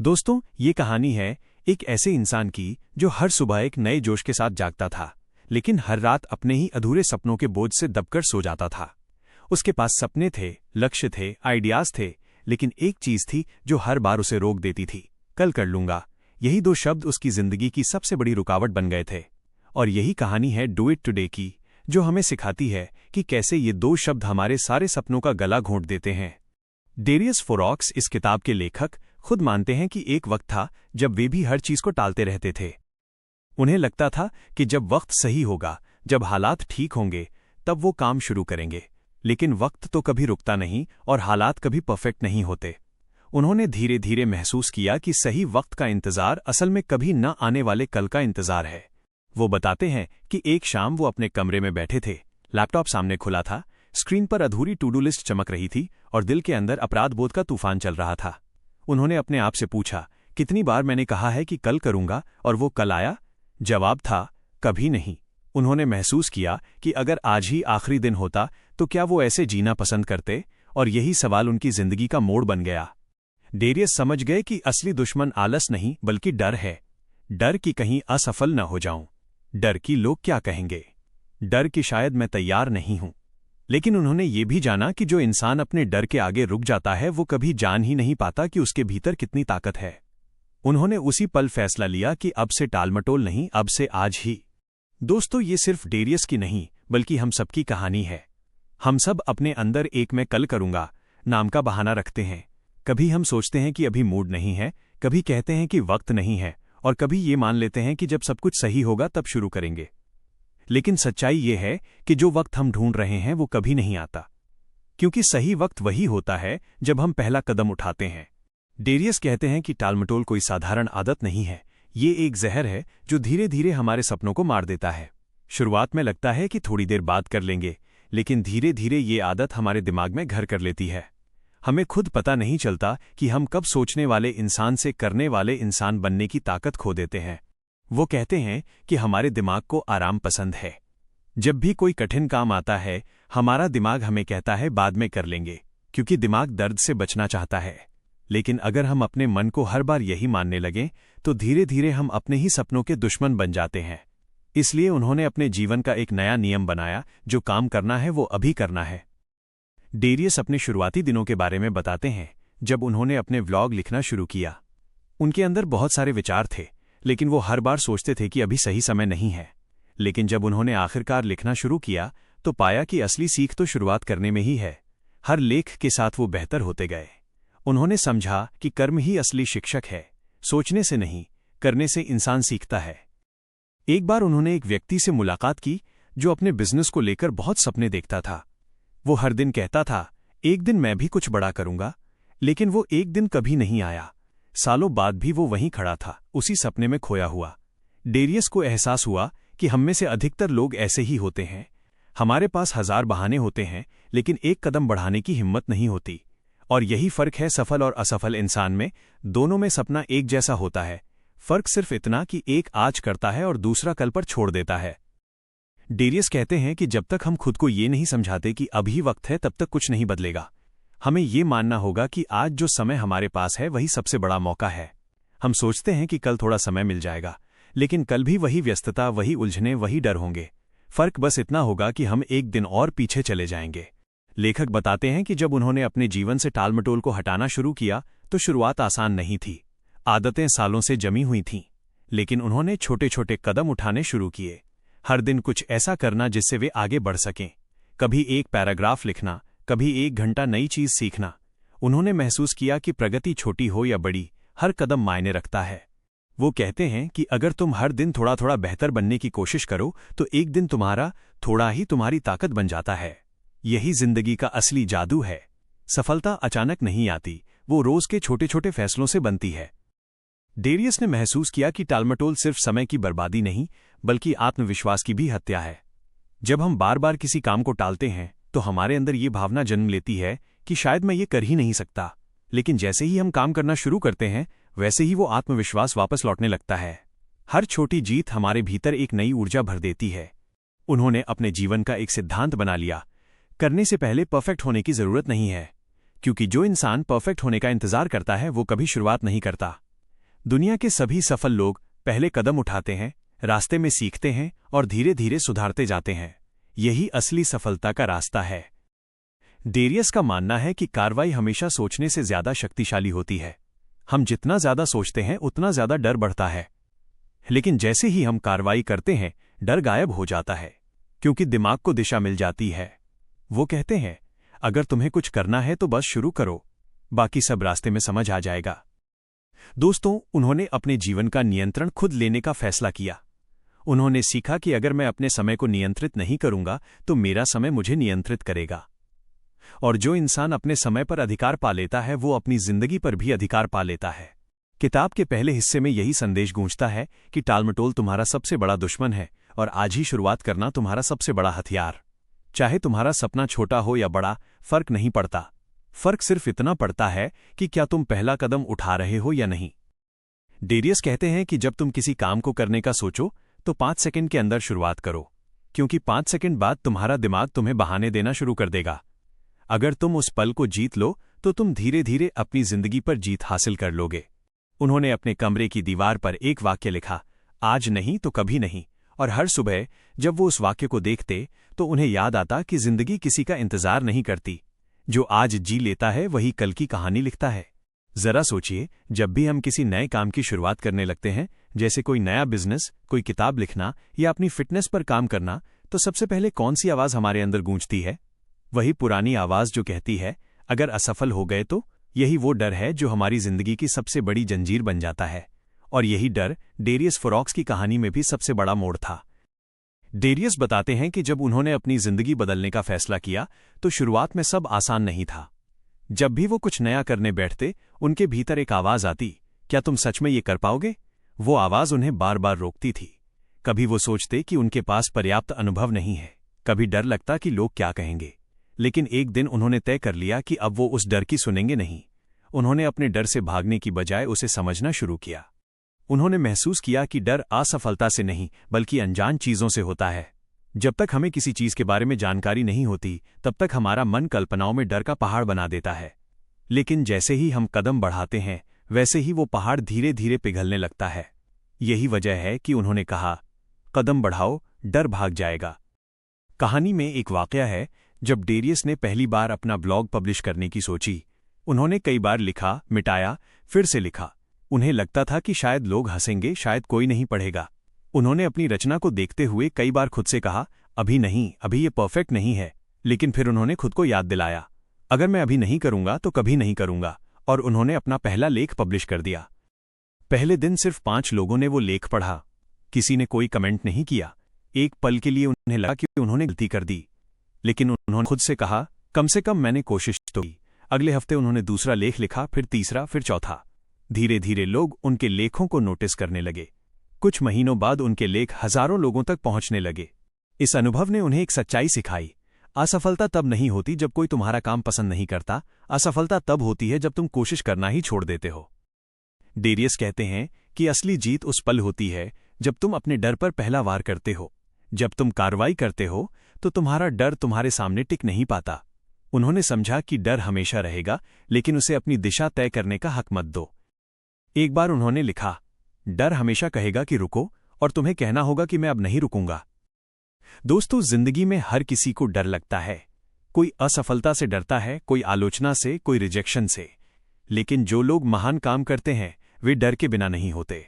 दोस्तों, ये कहानी है एक ऐसे इंसान की जो हर सुबह एक नए जोश के साथ जागता था, लेकिन हर रात अपने ही अधूरे सपनों के बोझ से दबकर सो जाता था। उसके पास सपने थे, लक्ष्य थे, आइडियाज थे, लेकिन एक चीज थी जो हर बार उसे रोक देती थी, कल कर लूंगा। यही दो शब्द उसकी जिंदगी की सबसे बड़ी रुकावट बन गए थे। और यही कहानी है डू इट टुडे की, जो हमें सिखाती है कि कैसे ये दो शब्द हमारे सारे सपनों का गला घोंट देते हैं। डेरियस फोरॉक्स इस किताब के लेखक खुद मानते हैं कि एक वक्त था जब वे भी हर चीज को टालते रहते थे। उन्हें लगता था कि जब वक्त सही होगा, जब हालात ठीक होंगे, तब वो काम शुरू करेंगे। लेकिन वक्त तो कभी रुकता नहीं और हालात कभी परफेक्ट नहीं होते। उन्होंने धीरे धीरे महसूस किया कि सही वक्त का इंतजार असल में कभी न आने वाले कल का इंतजार है। वो बताते हैं कि एक शाम वो अपने कमरे में बैठे थे, लैपटॉप सामने खुला था, स्क्रीन पर अधूरी टू डू लिस्ट चमक रही थी और दिल के अंदर अपराध बोध का तूफान चल रहा था। उन्होंने अपने आप से पूछा, कितनी बार मैंने कहा है कि कल करूंगा और वो कल आया? जवाब था, कभी नहीं। उन्होंने महसूस किया कि अगर आज ही आखिरी दिन होता तो क्या वो ऐसे जीना पसंद करते, और यही सवाल उनकी जिंदगी का मोड़ बन गया। डेरियस समझ गए कि असली दुश्मन आलस नहीं बल्कि डर है। डर कि कहीं असफल न हो जाऊं, डर कि लोग क्या कहेंगे, डर कि शायद मैं तैयार नहीं हूं। लेकिन उन्होंने ये भी जाना कि जो इंसान अपने डर के आगे रुक जाता है वो कभी जान ही नहीं पाता कि उसके भीतर कितनी ताकत है। उन्होंने उसी पल फैसला लिया कि अब से टालमटोल नहीं, अब से आज ही। दोस्तों, ये सिर्फ डेरियस की नहीं बल्कि हम सबकी कहानी है। हम सब अपने अंदर एक मैं कल करूंगा नाम का बहाना रखते हैं। कभी हम सोचते हैं कि अभी मूड नहीं है, कभी कहते हैं कि वक्त नहीं है, और कभी ये मान लेते हैं कि जब सब कुछ सही होगा तब शुरू करेंगे। लेकिन सच्चाई ये है कि जो वक्त हम ढूंढ रहे हैं वो कभी नहीं आता, क्योंकि सही वक्त वही होता है जब हम पहला कदम उठाते हैं। डेरियस कहते हैं कि टालमटोल कोई साधारण आदत नहीं है, ये एक जहर है जो धीरे धीरे हमारे सपनों को मार देता है। शुरुआत में लगता है कि थोड़ी देर बात कर लेंगे, लेकिन धीरे धीरे ये आदत हमारे दिमाग में घर कर लेती है। हमें खुद पता नहीं चलता कि हम कब सोचने वाले इंसान से करने वाले इंसान बनने की ताकत खो देते हैं। वो कहते हैं कि हमारे दिमाग को आराम पसंद है। जब भी कोई कठिन काम आता है, हमारा दिमाग हमें कहता है बाद में कर लेंगे, क्योंकि दिमाग दर्द से बचना चाहता है। लेकिन अगर हम अपने मन को हर बार यही मानने लगें, तो धीरे धीरे हम अपने ही सपनों के दुश्मन बन जाते हैं। इसलिए उन्होंने अपने जीवन का एक नया नियम बनाया, जो काम करना है वो अभी करना है। डेरियस अपने शुरुआती दिनों के बारे में बताते हैं, जब उन्होंने अपने व्लॉग लिखना शुरू किया। उनके अंदर बहुत सारे विचार थे, लेकिन वो हर बार सोचते थे कि अभी सही समय नहीं है। लेकिन जब उन्होंने आखिरकार लिखना शुरू किया तो पाया कि असली सीख तो शुरुआत करने में ही है। हर लेख के साथ वो बेहतर होते गए। उन्होंने समझा कि कर्म ही असली शिक्षक है, सोचने से नहीं, करने से इंसान सीखता है। एक बार उन्होंने एक व्यक्ति से मुलाकात की जो अपने बिजनेस को लेकर बहुत सपने देखता था। वो हर दिन कहता था, एक दिन मैं भी कुछ बड़ा करूंगा, लेकिन वो एक दिन कभी नहीं आया। सालों बाद भी वो वहीं खड़ा था, उसी सपने में खोया हुआ। डेरियस को एहसास हुआ कि हम में से अधिकतर लोग ऐसे ही होते हैं। हमारे पास हजार बहाने होते हैं, लेकिन एक कदम बढ़ाने की हिम्मत नहीं होती। और यही फर्क है सफल और असफल इंसान में। दोनों में सपना एक जैसा होता है, फर्क सिर्फ इतना कि एक आज करता है और दूसरा कल पर छोड़ देता है। डेरियस कहते हैं कि जब तक हम खुद को ये नहीं समझाते कि अभी वक्त है, तब तक कुछ नहीं बदलेगा। हमें ये मानना होगा कि आज जो समय हमारे पास है वही सबसे बड़ा मौका है। हम सोचते हैं कि कल थोड़ा समय मिल जाएगा, लेकिन कल भी वही व्यस्तता, वही उलझने, वही डर होंगे। फर्क बस इतना होगा कि हम एक दिन और पीछे चले जाएंगे। लेखक बताते हैं कि जब उन्होंने अपने जीवन से टालमटोल को हटाना शुरू किया तो शुरुआत आसान नहीं थी। आदतें सालों से जमी हुई थीं, लेकिन उन्होंने छोटे छोटे कदम उठाने शुरू किए। हर दिन कुछ ऐसा करना जिससे वे आगे बढ़ सकें। कभी एक पैराग्राफ लिखना, कभी 1 घंटा नई चीज सीखना। उन्होंने महसूस किया कि प्रगति छोटी हो या बड़ी, हर कदम मायने रखता है। वो कहते हैं कि अगर तुम हर दिन थोड़ा थोड़ा बेहतर बनने की कोशिश करो तो एक दिन तुम्हारा थोड़ा ही तुम्हारी ताकत बन जाता है। यही जिंदगी का असली जादू है। सफलता अचानक नहीं आती, वो रोज के छोटे छोटे फैसलों से बनती है। डेरियस ने महसूस किया कि टालमटोल सिर्फ समय की बर्बादी नहीं बल्कि आत्मविश्वास की भी हत्या है। जब हम बार बार किसी काम को टालते हैं तो हमारे अंदर ये भावना जन्म लेती है कि शायद मैं ये कर ही नहीं सकता। लेकिन जैसे ही हम काम करना शुरू करते हैं, वैसे ही वो आत्मविश्वास वापस लौटने लगता है। हर छोटी जीत हमारे भीतर एक नई ऊर्जा भर देती है। उन्होंने अपने जीवन का एक सिद्धांत बना लिया, करने से पहले परफेक्ट होने की जरूरत नहीं है, क्योंकि जो इंसान परफेक्ट होने का इंतजार करता है वो कभी शुरुआत नहीं करता। दुनिया के सभी सफल लोग पहले कदम उठाते हैं, रास्ते में सीखते हैं और धीरे धीरे सुधारते जाते हैं। यही असली सफलता का रास्ता है। डेरियस का मानना है कि कार्रवाई हमेशा सोचने से ज्यादा शक्तिशाली होती है। हम जितना ज्यादा सोचते हैं उतना ज्यादा डर बढ़ता है, लेकिन जैसे ही हम कार्रवाई करते हैं डर गायब हो जाता है, क्योंकि दिमाग को दिशा मिल जाती है। वो कहते हैं, अगर तुम्हें कुछ करना है तो बस शुरू करो, बाकी सब रास्ते में समझ आ जाएगा। दोस्तों, उन्होंने अपने जीवन का नियंत्रण खुद लेने का फैसला किया। उन्होंने सीखा कि अगर मैं अपने समय को नियंत्रित नहीं करूंगा तो मेरा समय मुझे नियंत्रित करेगा। और जो इंसान अपने समय पर अधिकार पा लेता है वो अपनी जिंदगी पर भी अधिकार पा लेता है। किताब के पहले हिस्से में यही संदेश गूंजता है कि टालमटोल तुम्हारा सबसे बड़ा दुश्मन है और आज ही शुरुआत करना तुम्हारा सबसे बड़ा हथियार। चाहे तुम्हारा सपना छोटा हो या बड़ा, फर्क नहीं पड़ता। फर्क सिर्फ इतना पड़ता है कि क्या तुम पहला कदम उठा रहे हो या नहीं। डेरियस कहते हैं कि जब तुम किसी काम को करने का सोचो तो 5 सेकंड के अंदर शुरुआत करो, क्योंकि 5 सेकंड बाद तुम्हारा दिमाग तुम्हें बहाने देना शुरू कर देगा। अगर तुम उस पल को जीत लो तो तुम धीरे धीरे अपनी जिंदगी पर जीत हासिल कर लोगे। उन्होंने अपने कमरे की दीवार पर एक वाक्य लिखा, आज नहीं तो कभी नहीं, और हर सुबह जब वो उस वाक्य को देखते तो उन्हें याद आता कि जिंदगी किसी का इंतजार नहीं करती। जो आज जी लेता है वही कल की कहानी लिखता है। जरा सोचिए, जब भी हम किसी नए काम की शुरुआत करने लगते हैं, जैसे कोई नया बिजनेस, कोई किताब लिखना या अपनी फिटनेस पर काम करना, तो सबसे पहले कौन सी आवाज हमारे अंदर गूंजती है? वही पुरानी आवाज जो कहती है, अगर असफल हो गए तो। यही वो डर है जो हमारी जिंदगी की सबसे बड़ी जंजीर बन जाता है। और यही डर डेरियस फोरॉक्स की कहानी में भी सबसे बड़ा मोड़ था। डेरियस बताते हैं कि जब उन्होंने अपनी जिंदगी बदलने का फैसला किया तो शुरुआत में सब आसान नहीं था। जब भी वो कुछ नया करने बैठते, उनके भीतर एक आवाज आती, क्या तुम सच में ये कर पाओगे? वो आवाज उन्हें बार बार रोकती थी। कभी वो सोचते कि उनके पास पर्याप्त अनुभव नहीं है, कभी डर लगता कि लोग क्या कहेंगे। लेकिन एक दिन उन्होंने तय कर लिया कि अब वो उस डर की सुनेंगे नहीं। उन्होंने अपने डर से भागने की बजाय उसे समझना शुरू किया। उन्होंने महसूस किया कि डर असफलता से नहीं बल्कि अनजान चीजों से होता है। जब तक हमें किसी चीज के बारे में जानकारी नहीं होती, तब तक हमारा मन कल्पनाओं में डर का पहाड़ बना देता है। लेकिन जैसे ही हम कदम बढ़ाते हैं, वैसे ही वो पहाड़ धीरे धीरे पिघलने लगता है। यही वजह है कि उन्होंने कहा, कदम बढ़ाओ, डर भाग जाएगा। कहानी में एक वाकया है, जब डेरियस ने पहली बार अपना ब्लॉग पब्लिश करने की सोची। उन्होंने कई बार लिखा, मिटाया, फिर से लिखा। उन्हें लगता था कि शायद लोग हंसेंगे, शायद कोई नहीं पढ़ेगा। उन्होंने अपनी रचना को देखते हुए कई बार खुद से कहा, अभी नहीं, अभी ये परफेक्ट नहीं है। लेकिन फिर उन्होंने खुद को याद दिलाया, अगर मैं अभी नहीं करूंगा तो कभी नहीं करूंगा। और उन्होंने अपना पहला लेख पब्लिश कर दिया। पहले दिन सिर्फ 5 लोगों ने वो लेख पढ़ा। किसी ने कोई कमेंट नहीं किया। एक पल के लिए उन्हें लगा कि उन्होंने गलती कर दी, लेकिन उन्होंने खुद से कहा, कम से कम मैंने कोशिश तो की। अगले हफ्ते उन्होंने दूसरा लेख लिखा, फिर तीसरा, फिर चौथा। धीरे धीरे लोग उनके लेखों को नोटिस करने लगे। कुछ महीनों बाद उनके लेख हजारों लोगों तक पहुंचने लगे। इस अनुभव ने उन्हें एक सच्चाई सिखाई, असफलता तब नहीं होती जब कोई तुम्हारा काम पसंद नहीं करता, असफलता तब होती है जब तुम कोशिश करना ही छोड़ देते हो। डेरियस कहते हैं कि असली जीत उस पल होती है जब तुम अपने डर पर पहला वार करते हो। जब तुम कार्रवाई करते हो तो तुम्हारा डर तुम्हारे सामने टिक नहीं पाता। उन्होंने समझा कि डर हमेशा रहेगा, लेकिन उसे अपनी दिशा तय करने का हक मत दो। एक बार उन्होंने लिखा, डर हमेशा कहेगा कि रुको, और तुम्हें कहना होगा कि मैं अब नहीं रुकूंगा। दोस्तों, जिंदगी में हर किसी को डर लगता है। कोई असफलता से डरता है, कोई आलोचना से, कोई रिजेक्शन से। लेकिन जो लोग महान काम करते हैं वे डर के बिना नहीं होते,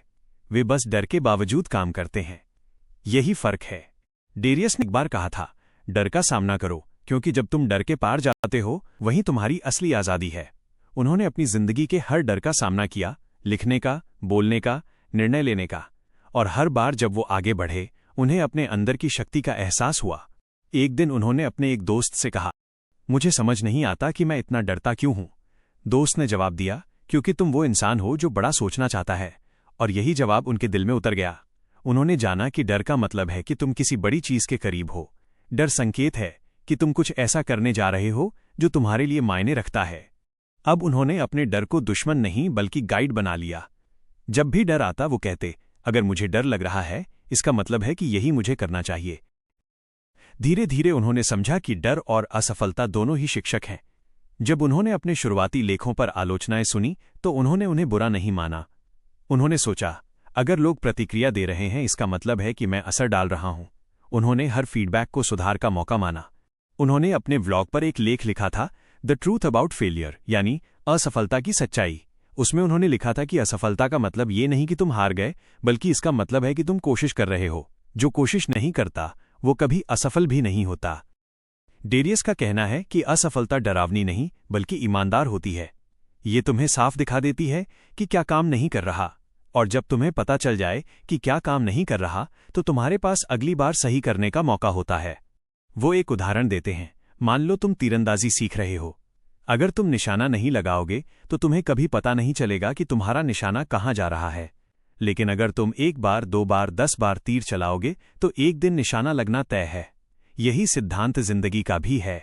वे बस डर के बावजूद काम करते हैं। यही फर्क है। डेरियस ने एक बार कहा था, डर का सामना करो, क्योंकि जब तुम डर के पार जाते हो वहीं तुम्हारी असली आजादी है। उन्होंने अपनी जिंदगी के हर डर का सामना किया, लिखने का, बोलने का, निर्णय लेने का। और हर बार जब वो आगे बढ़े, उन्हें अपने अंदर की शक्ति का एहसास हुआ। एक दिन उन्होंने अपने एक दोस्त से कहा, मुझे समझ नहीं आता कि मैं इतना डरता क्यों हूं। दोस्त ने जवाब दिया, क्योंकि तुम वो इंसान हो जो बड़ा सोचना चाहता है। और यही जवाब उनके दिल में उतर गया। उन्होंने जाना कि डर का मतलब है कि तुम किसी बड़ी चीज के करीब हो। डर संकेत है कि तुम कुछ ऐसा करने जा रहे हो जो तुम्हारे लिए मायने रखता है। अब उन्होंने अपने डर को दुश्मन नहीं बल्कि गाइड बना लिया। जब भी डर आता वो कहते, अगर मुझे डर लग रहा है इसका मतलब है कि यही मुझे करना चाहिए। धीरे धीरे उन्होंने समझा कि डर और असफलता दोनों ही शिक्षक हैं। जब उन्होंने अपने शुरुआती लेखों पर आलोचनाएं सुनी तो उन्होंने उन्हें बुरा नहीं माना। उन्होंने सोचा, अगर लोग प्रतिक्रिया दे रहे हैं इसका मतलब है कि मैं असर डाल रहा हूं। उन्होंने हर फीडबैक को सुधार का मौका माना। उन्होंने अपने व्लॉग पर एक लेख लिखा था, द ट्रूथ अबाउट फेलियर, यानी असफलता की सच्चाई। उसमें उन्होंने लिखा था कि असफलता का मतलब ये नहीं कि तुम हार गए, बल्कि इसका मतलब है कि तुम कोशिश कर रहे हो। जो कोशिश नहीं करता वो कभी असफल भी नहीं होता। डेरियस का कहना है कि असफलता डरावनी नहीं बल्कि ईमानदार होती है। ये तुम्हें साफ दिखा देती है कि क्या काम नहीं कर रहा, और जब तुम्हें पता चल जाए कि क्या काम नहीं कर रहा तो तुम्हारे पास अगली बार सही करने का मौका होता है। वो एक उदाहरण देते हैं। मान लो तुम तीरंदाजी सीख रहे हो। अगर तुम निशाना नहीं लगाओगे तो तुम्हें कभी पता नहीं चलेगा कि तुम्हारा निशाना कहाँ जा रहा है। लेकिन अगर तुम 1 बार 2 बार 10 बार तीर चलाओगे तो एक दिन निशाना लगना तय है। यही सिद्धांत जिंदगी का भी है।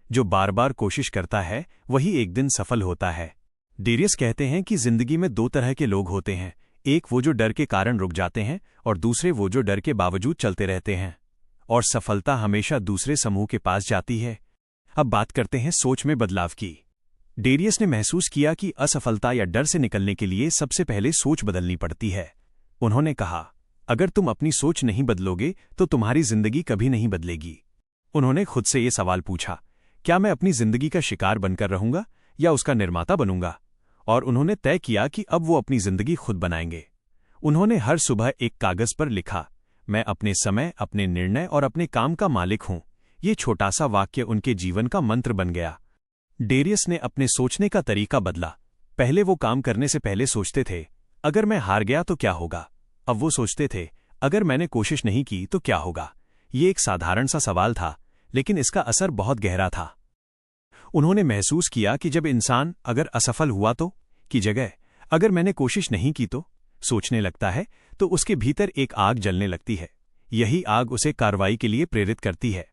जो बार बार कोशिश करता है वही एक दिन सफल होता है। डेरियस कहते हैं कि जिंदगी में 2 तरह के लोग होते हैं, एक वो जो डर के कारण रुक जाते हैं और दूसरे वो जो डर के बावजूद चलते रहते हैं। और सफलता हमेशा दूसरे समूह के पास जाती है। अब बात करते हैं सोच में बदलाव की। डेरियस ने महसूस किया कि असफलता या डर से निकलने के लिए सबसे पहले सोच बदलनी पड़ती है। उन्होंने कहा, अगर तुम अपनी सोच नहीं बदलोगे तो तुम्हारी जिंदगी कभी नहीं बदलेगी। उन्होंने खुद से ये सवाल पूछा, क्या मैं अपनी जिंदगी का शिकार बनकर रहूंगा या उसका निर्माता बनूंगा? और उन्होंने तय किया कि अब वो अपनी जिंदगी खुद बनाएंगे। उन्होंने हर सुबह एक कागज पर लिखा, मैं अपने समय, अपने निर्णय और अपने काम का मालिक हूं। ये छोटा सा वाक्य उनके जीवन का मंत्र बन गया। डेरियस ने अपने सोचने का तरीका बदला। पहले वो काम करने से पहले सोचते थे, अगर मैं हार गया तो क्या होगा? अब वो सोचते थे, अगर मैंने कोशिश नहीं की तो क्या होगा? ये एक साधारण सा सवाल था, लेकिन इसका असर बहुत गहरा था। उन्होंने महसूस किया कि जब इंसान अगर असफल हुआ तो की जगह अगर मैंने कोशिश नहीं की तो सोचने लगता है तो उसके भीतर एक आग जलने लगती है। यही आग उसे कार्रवाई के लिए प्रेरित करती है।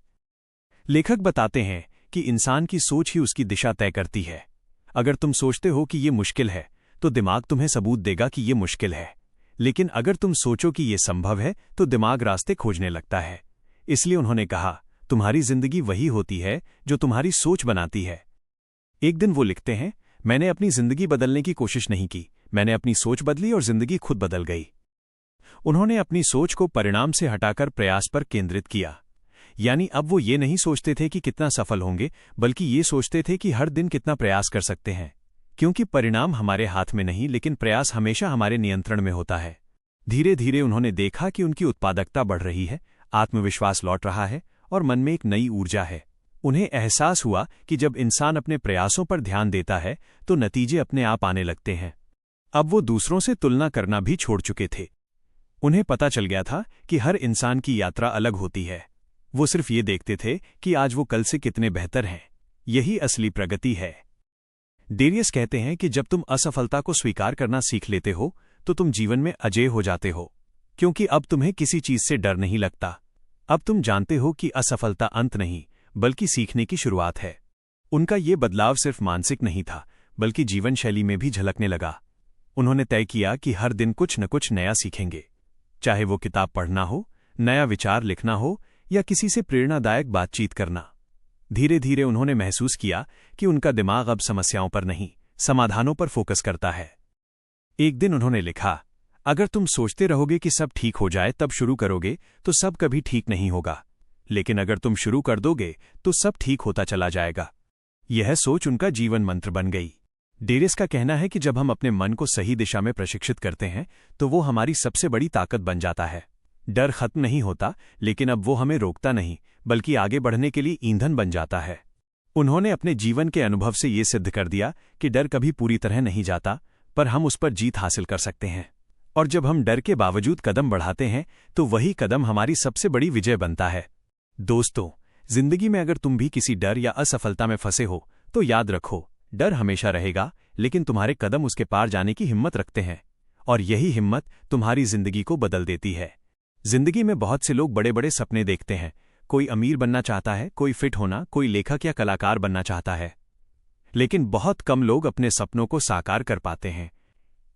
लेखक बताते हैं कि इंसान की सोच ही उसकी दिशा तय करती है। अगर तुम सोचते हो कि ये मुश्किल है तो दिमाग तुम्हें सबूत देगा कि ये मुश्किल है। लेकिन अगर तुम सोचो कि ये संभव है तो दिमाग रास्ते खोजने लगता है। इसलिए उन्होंने कहा, तुम्हारी जिंदगी वही होती है जो तुम्हारी सोच बनाती है। एक दिन वो लिखते हैं, मैंने अपनी जिंदगी बदलने की कोशिश नहीं की, मैंने अपनी सोच बदली और जिंदगी खुद बदल गई। उन्होंने अपनी सोच को परिणाम से हटाकर प्रयास पर केंद्रित किया। यानी अब वो ये नहीं सोचते थे कि कितना सफल होंगे, बल्कि ये सोचते थे कि हर दिन कितना प्रयास कर सकते हैं। क्योंकि परिणाम हमारे हाथ में नहीं, लेकिन प्रयास हमेशा हमारे नियंत्रण में होता है। धीरे धीरे उन्होंने देखा कि उनकी उत्पादकता बढ़ रही है, आत्मविश्वास लौट रहा है और मन में एक नई ऊर्जा है। उन्हें एहसास हुआ कि जब इंसान अपने प्रयासों पर ध्यान देता है तो नतीजे अपने आप आने लगते हैं। अब वो दूसरों से तुलना करना भी छोड़ चुके थे। उन्हें पता चल गया था कि हर इंसान की यात्रा अलग होती है। वो सिर्फ ये देखते थे कि आज वो कल से कितने बेहतर हैं। यही असली प्रगति है। डेरियस कहते हैं कि जब तुम असफलता को स्वीकार करना सीख लेते हो तो तुम जीवन में अजेय हो जाते हो, क्योंकि अब तुम्हें किसी चीज से डर नहीं लगता। अब तुम जानते हो कि असफलता अंत नहीं बल्कि सीखने की शुरुआत है। उनका ये बदलाव सिर्फ मानसिक नहीं था बल्कि जीवन शैली में भी झलकने लगा। उन्होंने तय किया कि हर दिन कुछ न कुछ नया सीखेंगे, चाहे वो किताब पढ़ना हो, नया विचार लिखना हो या किसी से प्रेरणादायक बातचीत करना। धीरे धीरे उन्होंने महसूस किया कि उनका दिमाग अब समस्याओं पर नहीं, समाधानों पर फोकस करता है। एक दिन उन्होंने लिखा, अगर तुम सोचते रहोगे कि सब ठीक हो जाए तब शुरू करोगे तो सब कभी ठीक नहीं होगा, लेकिन अगर तुम शुरू कर दोगे तो सब ठीक होता चला जाएगा। यह सोच उनका जीवन मंत्र बन गई। डेरियस का कहना है कि जब हम अपने मन को सही दिशा में प्रशिक्षित करते हैं तो वो हमारी सबसे बड़ी ताकत बन जाता है। डर खत्म नहीं होता, लेकिन अब वो हमें रोकता नहीं बल्कि आगे बढ़ने के लिए ईंधन बन जाता है। उन्होंने अपने जीवन के अनुभव से ये सिद्ध कर दिया कि डर कभी पूरी तरह नहीं जाता, पर हम उस पर जीत हासिल कर सकते हैं। और जब हम डर के बावजूद कदम बढ़ाते हैं तो वही कदम हमारी सबसे बड़ी विजय बनता है। दोस्तों, जिंदगी में अगर तुम भी किसी डर या असफलता में फंसे हो तो याद रखो, डर हमेशा रहेगा, लेकिन तुम्हारे कदम उसके पार जाने की हिम्मत रखते हैं। और यही हिम्मत तुम्हारी जिंदगी को बदल देती है। जिंदगी में बहुत से लोग बड़े बड़े सपने देखते हैं। कोई अमीर बनना चाहता है, कोई फिट होना, कोई लेखक या कलाकार बनना चाहता है, लेकिन बहुत कम लोग अपने सपनों को साकार कर पाते हैं।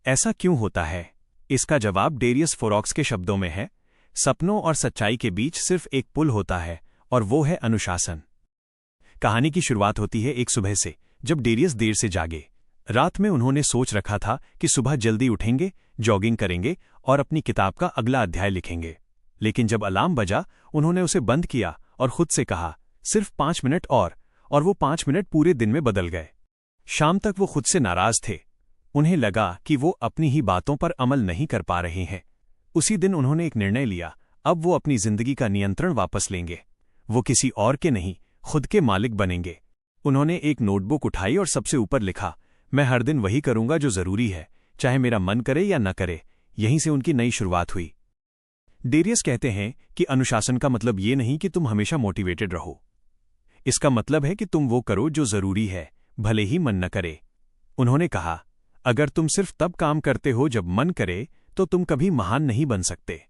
ऐसा क्यों होता है? इसका जवाब डेरियस फोरॉक्स के शब्दों में है, सपनों और सच्चाई के बीच सिर्फ एक पुल होता है और वो है अनुशासन। कहानी की शुरुआत होती है एक सुबह से, जब डेरियस देर से जागे। रात में उन्होंने सोच रखा था कि सुबह जल्दी उठेंगे, जॉगिंग करेंगे और अपनी किताब का अगला अध्याय लिखेंगे। लेकिन जब अलार्म बजा, उन्होंने उसे बंद किया और खुद से कहा, सिर्फ 5 मिनट और वो 5 मिनट पूरे दिन में बदल गए। शाम तक वो खुद से नाराज थे। उन्हें लगा कि वो अपनी ही बातों पर अमल नहीं कर पा रहे हैं। उसी दिन उन्होंने एक निर्णय लिया, अब वो अपनी जिंदगी का नियंत्रण वापस लेंगे। वो किसी और के नहीं, खुद के मालिक बनेंगे। उन्होंने एक नोटबुक उठाई और सबसे ऊपर लिखा, मैं हर दिन वही करूंगा जो जरूरी है, चाहे मेरा मन करे या न करे। यहीं से उनकी नई शुरुआत हुई। डेरियस कहते हैं कि अनुशासन का मतलब ये नहीं कि तुम हमेशा मोटिवेटेड रहो। इसका मतलब है कि तुम वो करो जो जरूरी है, भले ही मन न करे। उन्होंने कहा, अगर तुम सिर्फ तब काम करते हो जब मन करे, तो तुम कभी महान नहीं बन सकते।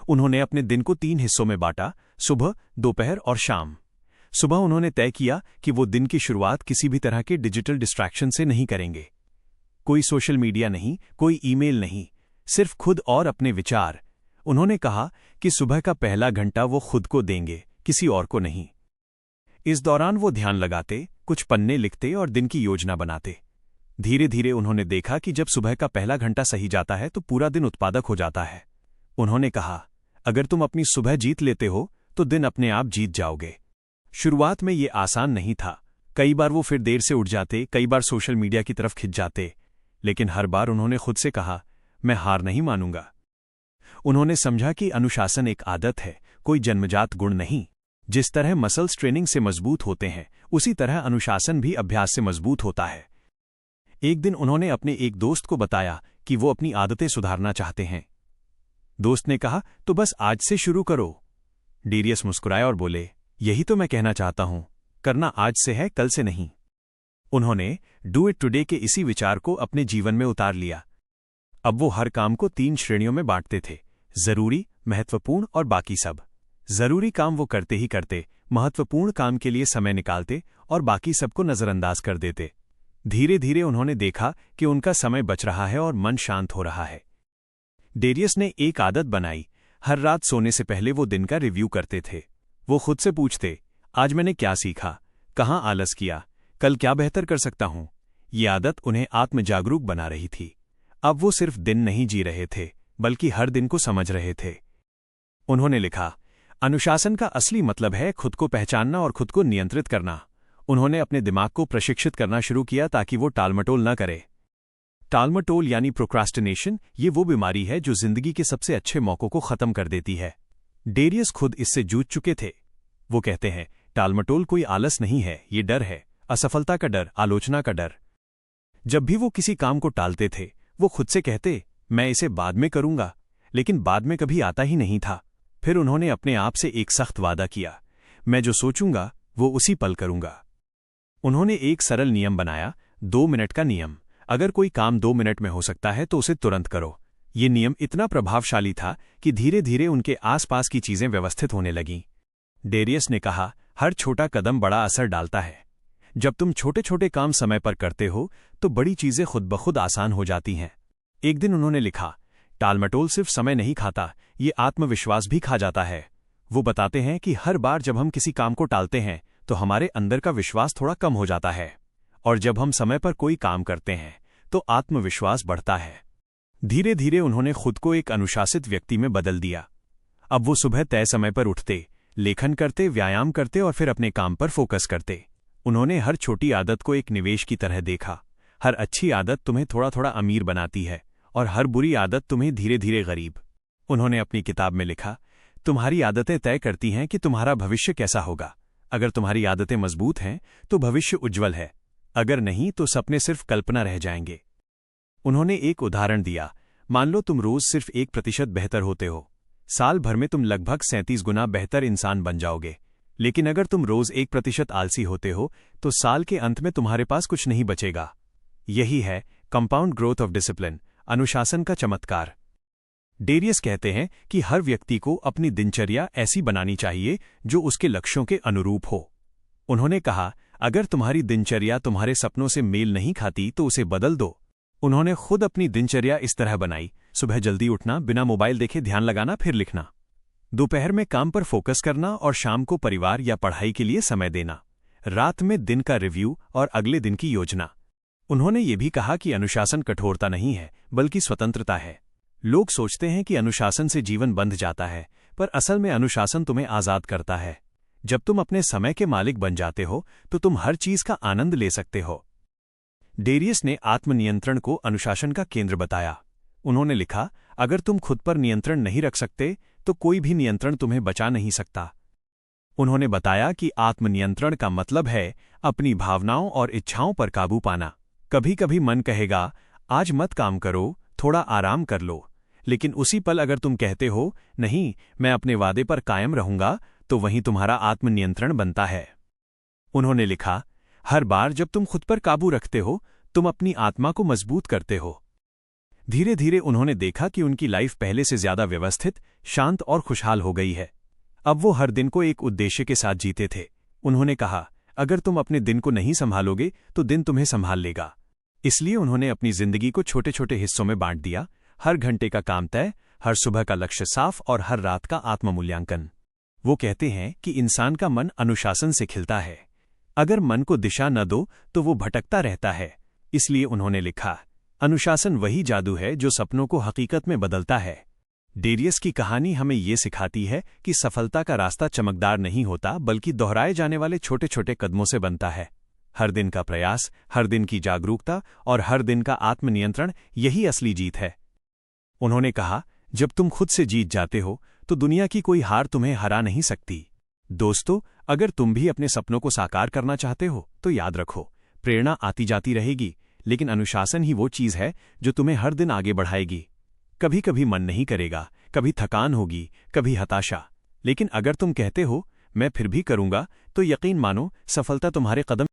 उन्होंने अपने दिन को 3 हिस्सों में बांटा, सुबह, दोपहर और शाम। सुबह उन्होंने तय किया कि वो दिन की शुरुआत किसी भी तरह के डिजिटल डिस्ट्रैक्शन से नहीं करेंगे। कोई सोशल मीडिया नहीं, कोई ईमेल नहीं, सिर्फ खुद और अपने विचार। उन्होंने कहा कि सुबह का पहला घंटा वो खुद को देंगे, किसी और को नहीं। इस दौरान वो ध्यान लगाते, कुछ पन्ने लिखते और दिन की योजना बनाते। धीरे धीरे उन्होंने देखा कि जब सुबह का पहला घंटा सही जाता है तो पूरा दिन उत्पादक हो जाता है। उन्होंने कहा, अगर तुम अपनी सुबह जीत लेते हो तो दिन अपने आप जीत जाओगे। शुरुआत में ये आसान नहीं था। कई बार वो फिर देर से उठ जाते, कई बार सोशल मीडिया की तरफ खिंच जाते, लेकिन हर बार उन्होंने खुद से कहा, मैं हार नहीं मानूंगा। उन्होंने समझा कि अनुशासन एक आदत है, कोई जन्मजात गुण नहीं। जिस तरह मसल्स ट्रेनिंग से मजबूत होते हैं, उसी तरह अनुशासन भी अभ्यास से मजबूत होता है। एक दिन उन्होंने अपने एक दोस्त को बताया कि वो अपनी आदतें सुधारना चाहते हैं। दोस्त ने कहा, तो बस आज से शुरू करो। डेरियस मुस्कुराए और बोले, यही तो मैं कहना चाहता हूं, करना आज से है, कल से नहीं। उन्होंने डू इट टुडे के इसी विचार को अपने जीवन में उतार लिया। अब वो हर काम को 3 श्रेणियों में बांटते थे, जरूरी, महत्वपूर्ण और बाकी सब। जरूरी काम वो करते ही करते, महत्वपूर्ण काम के लिए समय निकालते और बाकी सबको नजरअंदाज कर देते। धीरे धीरे उन्होंने देखा कि उनका समय बच रहा है और मन शांत हो रहा है। डेरियस ने एक आदत बनाई, हर रात सोने से पहले वो दिन का रिव्यू करते थे। वो खुद से पूछते, आज मैंने क्या सीखा, कहाँ आलस किया, कल क्या बेहतर कर सकता हूं। ये आदत उन्हें आत्मजागरूक बना रही थी। अब वो सिर्फ दिन नहीं जी रहे थे, बल्कि हर दिन को समझ रहे थे। उन्होंने लिखा, अनुशासन का असली मतलब है खुद को पहचानना और खुद को नियंत्रित करना। उन्होंने अपने दिमाग को प्रशिक्षित करना शुरू किया ताकि वो टालमटोल न करे। टालमटोल यानी प्रोक्रास्टिनेशन, ये वो बीमारी है जो जिंदगी के सबसे अच्छे मौकों को खत्म कर देती है। डेरियस खुद इससे जूझ चुके थे। वो कहते हैं, टालमटोल कोई आलस नहीं है, ये डर है, असफलता का डर, आलोचना का डर। जब भी वो किसी काम को टालते थे, वो खुद से कहते, मैं इसे बाद में करूंगा, लेकिन बाद में कभी आता ही नहीं था। फिर उन्होंने अपने आप से एक सख्त वादा किया, मैं जो सोचूंगा वो उसी पल करूंगा। उन्होंने एक सरल नियम बनाया, 2 मिनट का नियम। अगर कोई काम 2 मिनट में हो सकता है तो उसे तुरंत करो। ये नियम इतना प्रभावशाली था कि धीरे धीरे उनके आसपास की चीजें व्यवस्थित होने लगीं। डेरियस ने कहा, हर छोटा कदम बड़ा असर डालता है। जब तुम छोटे छोटे काम समय पर करते हो तो बड़ी चीजें खुद ब खुद आसान हो जाती हैं। एक दिन उन्होंने लिखा, टालमटोल सिर्फ समय नहीं खाता, ये आत्मविश्वास भी खा जाता है। वो बताते हैं कि हर बार जब हम किसी काम को टालते हैं तो हमारे अंदर का विश्वास थोड़ा कम हो जाता है, और जब हम समय पर कोई काम करते हैं तो आत्मविश्वास बढ़ता है। धीरे धीरे उन्होंने खुद को एक अनुशासित व्यक्ति में बदल दिया। अब वो सुबह तय समय पर उठते, लेखन करते, व्यायाम करते और फिर अपने काम पर फोकस करते। उन्होंने हर छोटी आदत को एक निवेश की तरह देखा। हर अच्छी आदत तुम्हें थोड़ा थोड़ा अमीर बनाती है और हर बुरी आदत तुम्हें धीरे धीरे गरीब। उन्होंने अपनी किताब में लिखा, तुम्हारी आदतें तय करती हैं कि तुम्हारा भविष्य कैसा होगा। अगर तुम्हारी आदतें मजबूत हैं तो भविष्य उज्जवल है, अगर नहीं तो सपने सिर्फ कल्पना रह जाएंगे। उन्होंने एक उदाहरण दिया, मान लो तुम रोज सिर्फ 1% बेहतर होते हो, साल भर में तुम लगभग 37 गुना बेहतर इंसान बन जाओगे। लेकिन अगर तुम रोज 1% आलसी होते हो तो साल के अंत में तुम्हारे पास कुछ नहीं बचेगा। यही है कंपाउंड ग्रोथ ऑफ डिसिप्लिन, अनुशासन का चमत्कार। डेरियस कहते हैं कि हर व्यक्ति को अपनी दिनचर्या ऐसी बनानी चाहिए जो उसके लक्ष्यों के अनुरूप हो। उन्होंने कहा, अगर तुम्हारी दिनचर्या तुम्हारे सपनों से मेल नहीं खाती तो उसे बदल दो। उन्होंने खुद अपनी दिनचर्या इस तरह बनाई, सुबह जल्दी उठना, बिना मोबाइल देखे ध्यान लगाना, फिर लिखना। दोपहर में काम पर फोकस करना और शाम को परिवार या पढ़ाई के लिए समय देना। रात में दिन का रिव्यू और अगले दिन की योजना। उन्होंने ये भी कहा कि अनुशासन कठोरता नहीं है, बल्कि स्वतंत्रता है। लोग सोचते हैं कि अनुशासन से जीवन बंध जाता है, पर असल में अनुशासन तुम्हें आज़ाद करता है। जब तुम अपने समय के मालिक बन जाते हो तो तुम हर चीज का आनंद ले सकते हो। डेरियस ने आत्मनियंत्रण को अनुशासन का केंद्र बताया। उन्होंने लिखा, अगर तुम खुद पर नियंत्रण नहीं रख सकते तो कोई भी नियंत्रण तुम्हें बचा नहीं सकता। उन्होंने बताया कि आत्मनियंत्रण का मतलब है अपनी भावनाओं और इच्छाओं पर काबू पाना। कभी कभी मन कहेगा, आज मत काम करो, थोड़ा आराम कर लो, लेकिन उसी पल अगर तुम कहते हो, नहीं, मैं अपने वादे पर कायम रहूंगा, तो वहीं तुम्हारा आत्मनियंत्रण बनता है। उन्होंने लिखा, हर बार जब तुम खुद पर काबू रखते हो, तुम अपनी आत्मा को मजबूत करते हो। धीरे धीरे उन्होंने देखा कि उनकी लाइफ पहले से ज्यादा व्यवस्थित, शांत और खुशहाल हो गई है। अब वो हर दिन को एक उद्देश्य के साथ जीते थे। उन्होंने कहा, अगर तुम अपने दिन को नहीं संभालोगे तो दिन तुम्हें संभाल लेगा। इसलिए उन्होंने अपनी जिंदगी को छोटे छोटे हिस्सों में बांट दिया। हर घंटे का काम तय, हर सुबह का लक्ष्य साफ और हर रात का आत्ममूल्यांकन। वो कहते हैं कि इंसान का मन अनुशासन से खिलता है। अगर मन को दिशा न दो तो वो भटकता रहता है। इसलिए उन्होंने लिखा, अनुशासन वही जादू है जो सपनों को हकीकत में बदलता है। डेरियस की कहानी हमें ये सिखाती है कि सफलता का रास्ता चमकदार नहीं होता, बल्कि दोहराए जाने वाले छोटे छोटे कदमों से बनता है। हर दिन का प्रयास, हर दिन की जागरूकता और हर दिन का आत्मनियंत्रण, यही असली जीत है। उन्होंने कहा, जब तुम खुद से जीत जाते हो तो दुनिया की कोई हार तुम्हें हरा नहीं सकती। दोस्तों, अगर तुम भी अपने सपनों को साकार करना चाहते हो तो याद रखो, प्रेरणा आती जाती रहेगी, लेकिन अनुशासन ही वो चीज है जो तुम्हें हर दिन आगे बढ़ाएगी। कभी कभी मन नहीं करेगा, कभी थकान होगी, कभी हताशा, लेकिन अगर तुम कहते हो मैं फिर भी करूंगा, तो यकीन मानो सफलता तुम्हारे कदम